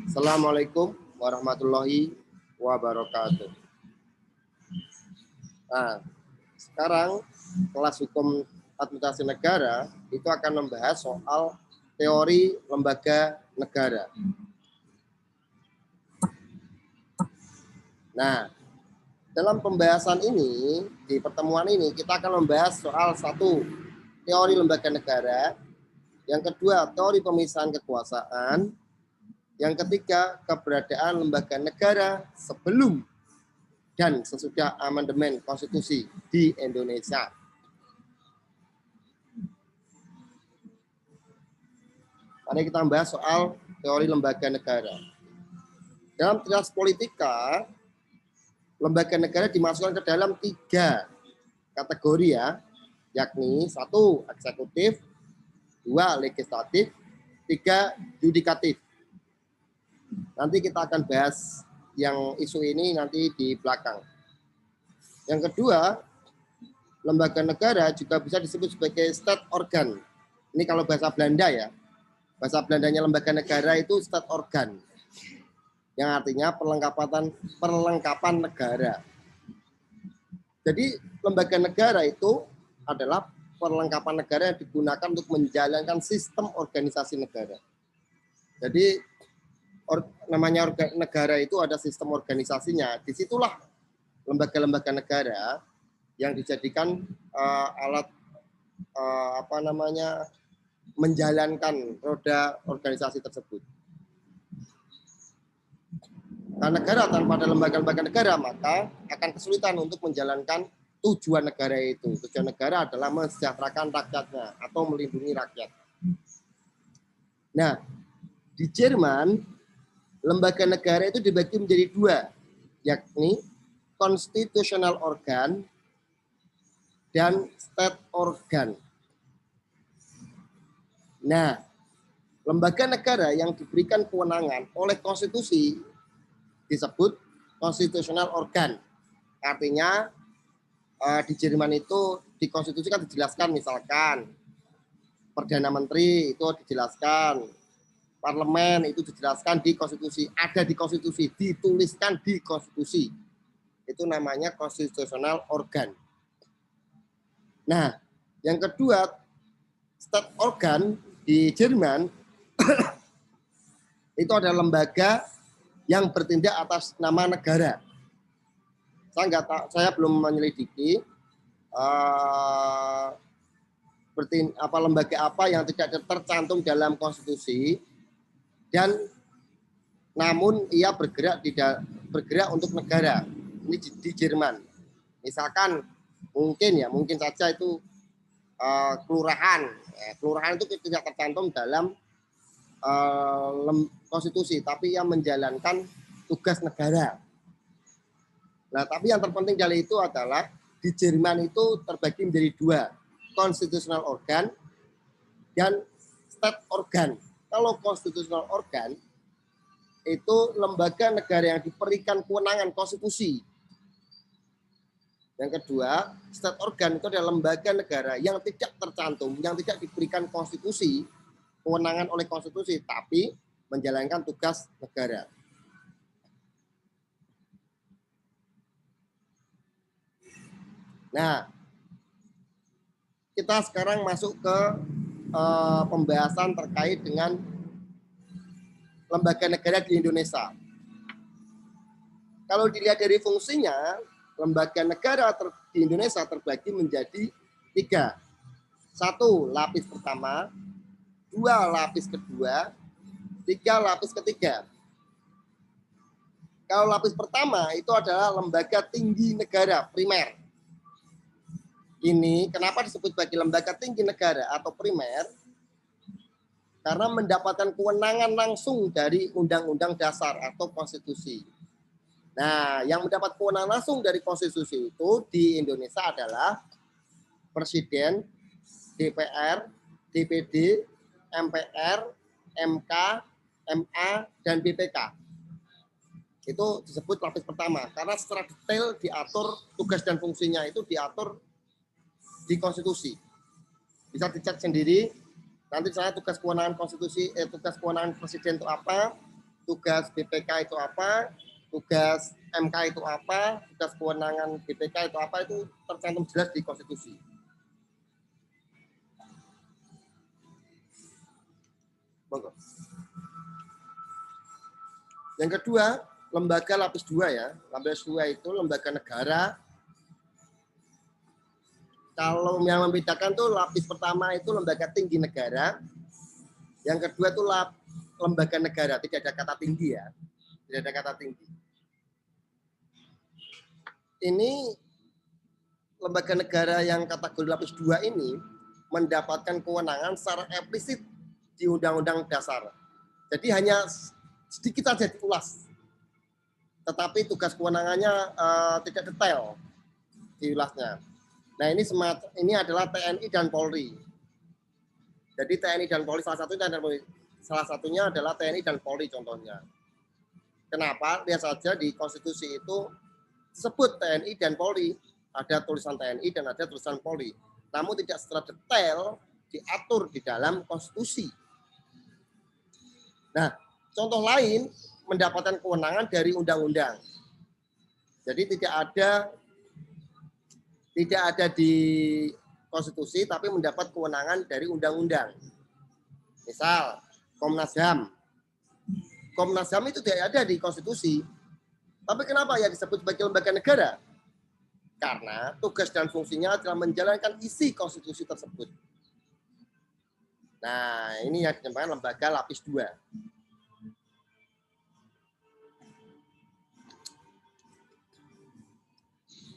Assalamualaikum warahmatullahi wabarakatuh. Nah, sekarang kelas hukum administrasi negara itu akan membahas soal teori lembaga negara. Nah, dalam pembahasan ini, di pertemuan ini, kita akan membahas soal satu, teori lembaga negara. Yang kedua, teori pemisahan kekuasaan. Yang ketiga, keberadaan lembaga negara sebelum dan sesudah amandemen konstitusi di Indonesia. Mari kita membahas soal teori lembaga negara. Dalam teori politika, lembaga negara dimasukkan ke dalam 3 kategori ya, yakni 1 eksekutif, 2 legislatif, 3 yudikatif. Nanti kita akan bahas yang isu ini nanti di belakang. Yang kedua, lembaga negara juga bisa disebut sebagai state organ. Ini kalau bahasa Belanda ya. Bahasa Belandanya lembaga negara itu state organ. Yang artinya perlengkapan negara. Jadi lembaga negara itu adalah perlengkapan negara yang digunakan untuk menjalankan sistem organisasi negara. Jadi namanya negara itu ada sistem organisasinya. Disitulah lembaga-lembaga negara yang dijadikan alat menjalankan roda organisasi tersebut. Karena negara tanpa ada lembaga-lembaga negara, maka akan kesulitan untuk menjalankan tujuan negara itu. Tujuan negara adalah mensejahterakan rakyatnya atau melindungi rakyat. Nah, di Jerman, lembaga negara itu dibagi menjadi 2, yakni constitutional organ dan state organ. Nah, lembaga negara yang diberikan kewenangan oleh konstitusi disebut constitutional organ. Artinya di Jerman itu di konstitusi kan dijelaskan, misalkan Perdana Menteri itu dijelaskan, parlemen itu dijelaskan di konstitusi, ada di konstitusi, dituliskan di konstitusi. Itu namanya constitutional organ. Nah, yang kedua, state organ di Jerman itu adalah lembaga yang bertindak atas nama negara. Saya belum menyelidiki lembaga apa yang tidak tercantum dalam konstitusi dan namun ia bergerak untuk negara. Ini di Jerman. Misalkan mungkin saja itu kelurahan. Kelurahan itu tidak tercantum dalam konstitusi, tapi ia menjalankan tugas negara. Nah, tapi yang terpenting dari itu adalah di Jerman itu terbagi menjadi 2, constitutional organ dan state organ. Kalau constitutional organ itu lembaga negara yang diberikan kewenangan konstitusi. Yang kedua, state organ itu adalah lembaga negara yang tidak tercantum, yang tidak diberikan konstitusi, kewenangan oleh konstitusi, tapi menjalankan tugas negara. Nah, kita sekarang masuk ke pembahasan terkait dengan lembaga negara di Indonesia. Kalau dilihat dari fungsinya, lembaga negara di Indonesia terbagi menjadi 3. 1, lapis pertama, 2, lapis kedua, 3, lapis ketiga. Kalau lapis pertama itu adalah lembaga tinggi negara primer. Ini kenapa disebut sebagai lembaga tinggi negara atau primer? Karena mendapatkan kewenangan langsung dari Undang-Undang Dasar atau konstitusi. Nah, yang mendapat kewenangan langsung dari konstitusi itu di Indonesia adalah Presiden, DPR, DPD, MPR, MK, MA, dan BPK. Itu disebut lapis pertama, karena secara detail diatur tugas dan fungsinya itu diatur di konstitusi. Bisa dicek sendiri Nanti saya tugas kewenangan konstitusi, tugas kewenangan presiden itu apa, tugas BPK itu apa, tugas MK itu apa, tugas kewenangan BPK itu apa, itu tercantum jelas di konstitusi. Monggo. Yang kedua, lembaga lapis 2 ya. Lapis 2 itu lembaga negara. Kalau yang membedakan tuh lapis pertama itu lembaga tinggi negara, yang kedua tuh lembaga negara, tidak ada kata tinggi ya, tidak ada kata tinggi. Ini lembaga negara yang kategori lapis 2 ini mendapatkan kewenangan secara implisit di Undang-Undang Dasar. Jadi hanya sedikit saja diulas, tetapi tugas kewenangannya tidak detail diulasnya. Nah ini adalah TNI dan Polri. Jadi TNI dan Polri salah satunya adalah TNI dan Polri contohnya. Kenapa? Lihat saja di konstitusi itu disebut TNI dan Polri. Ada tulisan TNI dan ada tulisan Polri. Namun tidak secara detail diatur di dalam konstitusi. Nah, contoh lain mendapatkan kewenangan dari undang-undang. Jadi tidak ada di konstitusi, tapi mendapat kewenangan dari undang-undang. Misal, Komnas HAM. Komnas HAM itu tidak ada di konstitusi. Tapi kenapa ya disebut sebagai lembaga negara? Karena tugas dan fungsinya adalah menjalankan isi konstitusi tersebut. Nah, ini yang dinamakan lembaga lapis 2.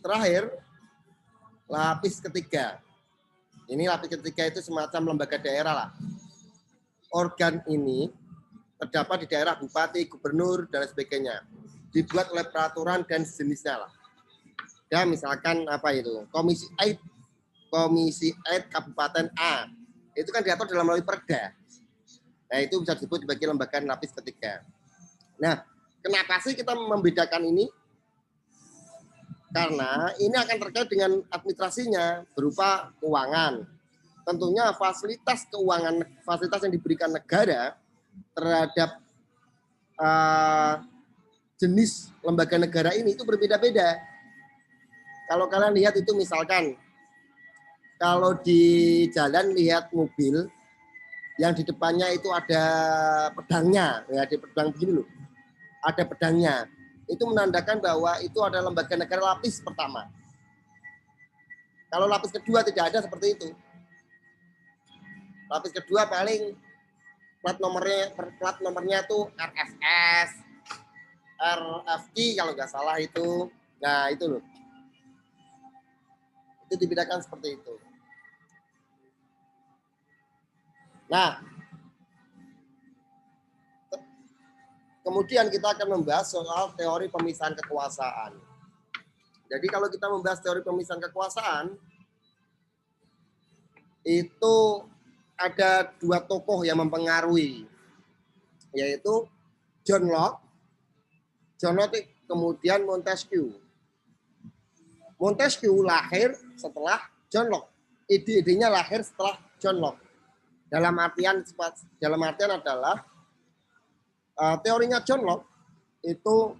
Terakhir, lapis ketiga. Ini lapis ketiga itu semacam lembaga daerah lah. Organ ini terdapat di daerah bupati, gubernur, dan sebagainya. Dibuat oleh peraturan dan sejenisnya lah. Dan misalkan apa itu? Komisi Aid Kabupaten A. Itu kan diatur dalam melalui perda. Nah, itu bisa disebut sebagai lembaga lapis ketiga. Nah, kenapa sih kita membedakan ini? Karena ini akan terkait dengan administrasinya berupa keuangan. Tentunya fasilitas keuangan, fasilitas yang diberikan negara terhadap jenis lembaga negara ini itu berbeda-beda. Kalau kalian lihat itu misalkan, kalau di jalan lihat mobil yang di depannya itu ada pedangnya, ya di pedang begini loh, ada pedangnya. Itu menandakan bahwa itu adalah lembaga negara lapis pertama. Kalau lapis kedua tidak ada seperti itu. Lapis kedua paling plat nomornya tuh RFS, RFQ kalau nggak salah itu. Nah itu loh. Itu dibedakan seperti itu. Nah, kemudian kita akan membahas soal teori pemisahan kekuasaan. Jadi kalau kita membahas teori pemisahan kekuasaan, itu ada dua tokoh yang mempengaruhi, yaitu John Locke, kemudian Montesquieu. Montesquieu lahir setelah John Locke. Ide-idenya lahir setelah John Locke. Dalam artian adalah teorinya John Locke itu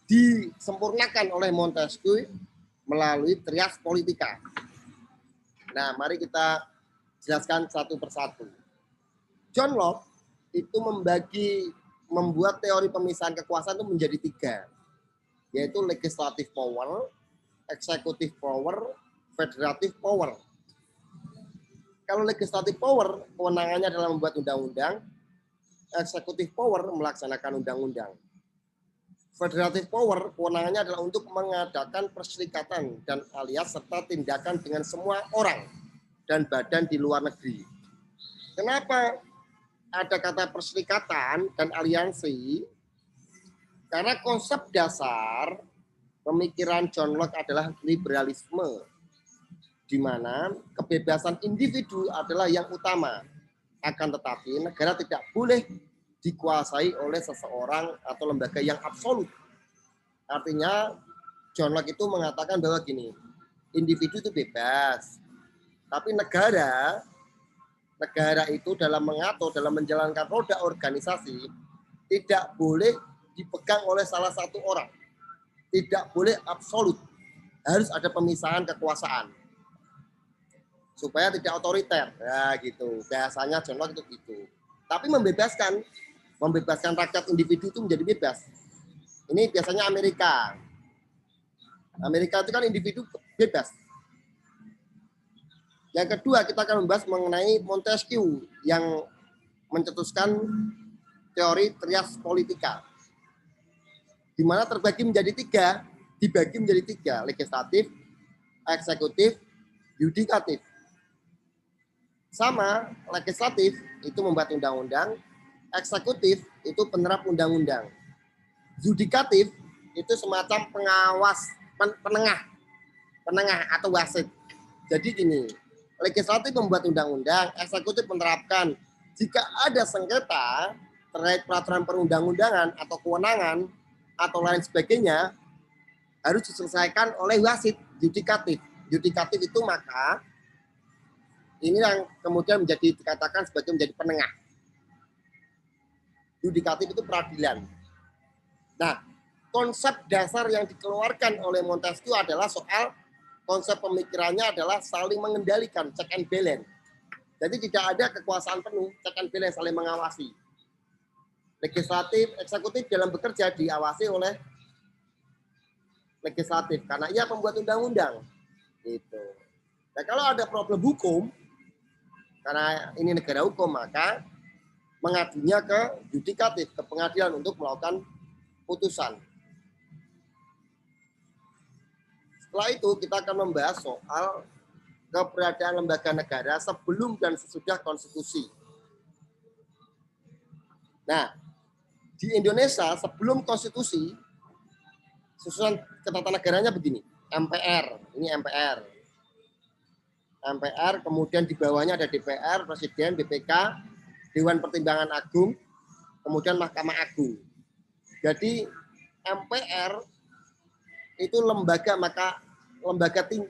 disempurnakan oleh Montesquieu melalui trias politika. Nah, mari kita jelaskan satu persatu. John Locke itu membuat teori pemisahan kekuasaan itu menjadi 3, yaitu legislative power, executive power, federative power. Kalau legislative power, kewenangannya adalah membuat undang-undang, executive power melaksanakan undang-undang. Federative power, kewenangannya adalah untuk mengadakan perserikatan dan alias serta tindakan dengan semua orang dan badan di luar negeri. Kenapa ada kata perserikatan dan aliansi? Karena konsep dasar pemikiran John Locke adalah liberalisme, di mana kebebasan individu adalah yang utama. Akan tetapi negara tidak boleh dikuasai oleh seseorang atau lembaga yang absolut. Artinya John Locke itu mengatakan bahwa gini, individu itu bebas, Tapi negara itu dalam mengatur, dalam menjalankan roda organisasi, tidak boleh dipegang oleh salah satu orang. Tidak boleh absolut. Harus ada pemisahan kekuasaan. Supaya tidak otoriter. Ya gitu. Biasanya John Locke itu gitu. Tapi membebaskan rakyat individu itu menjadi bebas. Ini biasanya Amerika. Amerika itu kan individu bebas. Yang kedua, kita akan membahas mengenai Montesquieu yang mencetuskan teori trias politika, di mana dibagi menjadi tiga, legislatif, eksekutif, yudikatif. Sama, legislatif itu membuat undang-undang, eksekutif itu penerap undang-undang, yudikatif itu semacam pengawas, penengah atau wasit. Jadi gini, legislatif membuat undang-undang, eksekutif menerapkan. Jika ada sengketa terkait peraturan perundang-undangan atau kewenangan atau lain sebagainya, harus diselesaikan oleh wasit, yudikatif. Yudikatif itu maka ini yang kemudian dikatakan sebagai menjadi penengah. Yudikatif itu peradilan. Nah, konsep dasar yang dikeluarkan oleh Montesquieu adalah soal konsep pemikirannya adalah saling mengendalikan, check and balance. Jadi tidak ada kekuasaan penuh, check and balance, saling mengawasi. Legislatif, eksekutif dalam bekerja diawasi oleh legislatif karena ia pembuat undang-undang. Gitu. Nah, kalau ada problem hukum, karena ini negara hukum, maka mengadunya ke yudikatif, ke pengadilan untuk melakukan putusan. Setelah itu kita akan membahas soal keberadaan lembaga negara sebelum dan sesudah konstitusi. Nah, di Indonesia sebelum konstitusi, susunan ketatanegaranya begini, MPR, ini MPR. MPR, kemudian di bawahnya ada DPR, Presiden, BPK, Dewan Pertimbangan Agung, kemudian Mahkamah Agung. Jadi MPR itu lembaga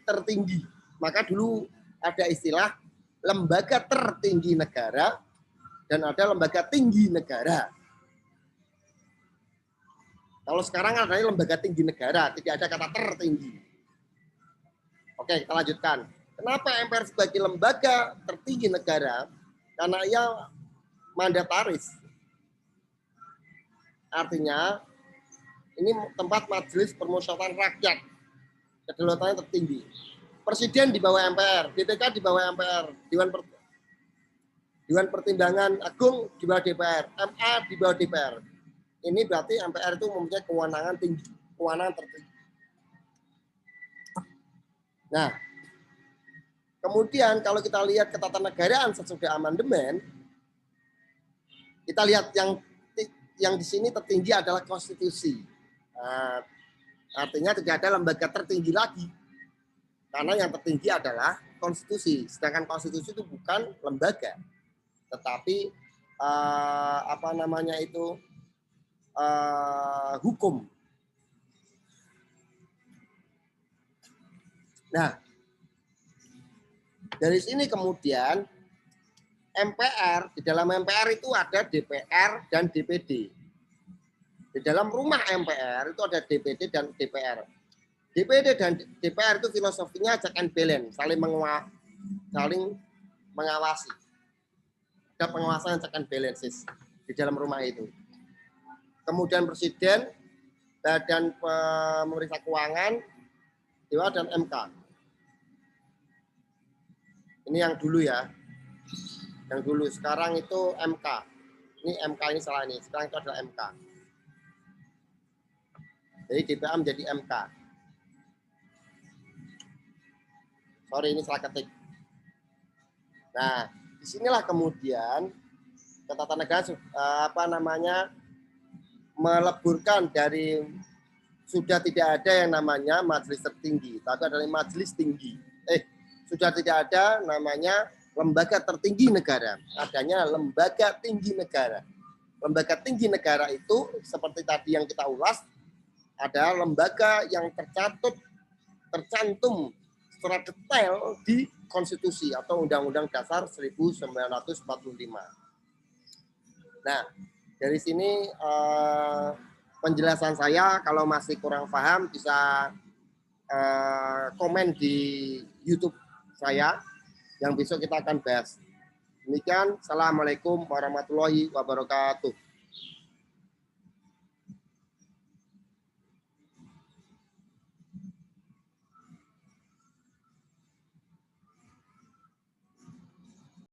tertinggi. Maka dulu ada istilah lembaga tertinggi negara dan ada lembaga tinggi negara. Kalau sekarang ada lembaga tinggi negara, tidak ada kata tertinggi. Oke, kita lanjutkan. Kenapa MPR sebagai lembaga tertinggi negara? Karena ia mandataris. Artinya, ini tempat majelis permusyawaratan rakyat. Kedaulatannya tertinggi. Presiden di bawah MPR, BPK di bawah MPR, Dewan Pertimbangan Agung di bawah DPR, MA di bawah DPR. Ini berarti MPR itu mempunyai kewenangan tinggi, kewenangan tertinggi. Nah, kemudian kalau kita lihat ketatanegaraan sesudah amandemen, kita lihat yang di sini tertinggi adalah konstitusi. Nah, artinya tidak ada lembaga tertinggi lagi. Karena yang tertinggi adalah konstitusi. Sedangkan konstitusi itu bukan lembaga, tetapi hukum. Nah, dari sini kemudian MPR, di dalam MPR itu ada DPR dan DPD. Di dalam rumah MPR itu ada DPD dan DPR. DPD dan DPR itu filosofinya check and balance, saling mengawasi. Ada pengawasan check and balances di dalam rumah itu. Kemudian Presiden, Badan Pemeriksa Keuangan, Dewan dan MK. Ini yang dulu ya. Yang dulu, sekarang itu MK. Ini MK, ini salah ini. Sekarang itu adalah MK. Jadi DPA menjadi MK. Sorry, ini salah ketik. Nah, disinilah kemudian ketatanegaraan meleburkan dari sudah tidak ada yang namanya majelis tertinggi, tapi adalah majelis tinggi. Sudah tidak ada namanya lembaga tertinggi negara, adanya lembaga tinggi negara. Lembaga tinggi negara itu seperti tadi yang kita ulas, ada lembaga yang tercantum secara detail di konstitusi atau Undang-Undang Dasar 1945. Nah, dari sini penjelasan saya. Kalau masih kurang paham bisa komen di YouTube saya yang besok kita akan bahas. Demikian, assalamualaikum warahmatullahi wabarakatuh.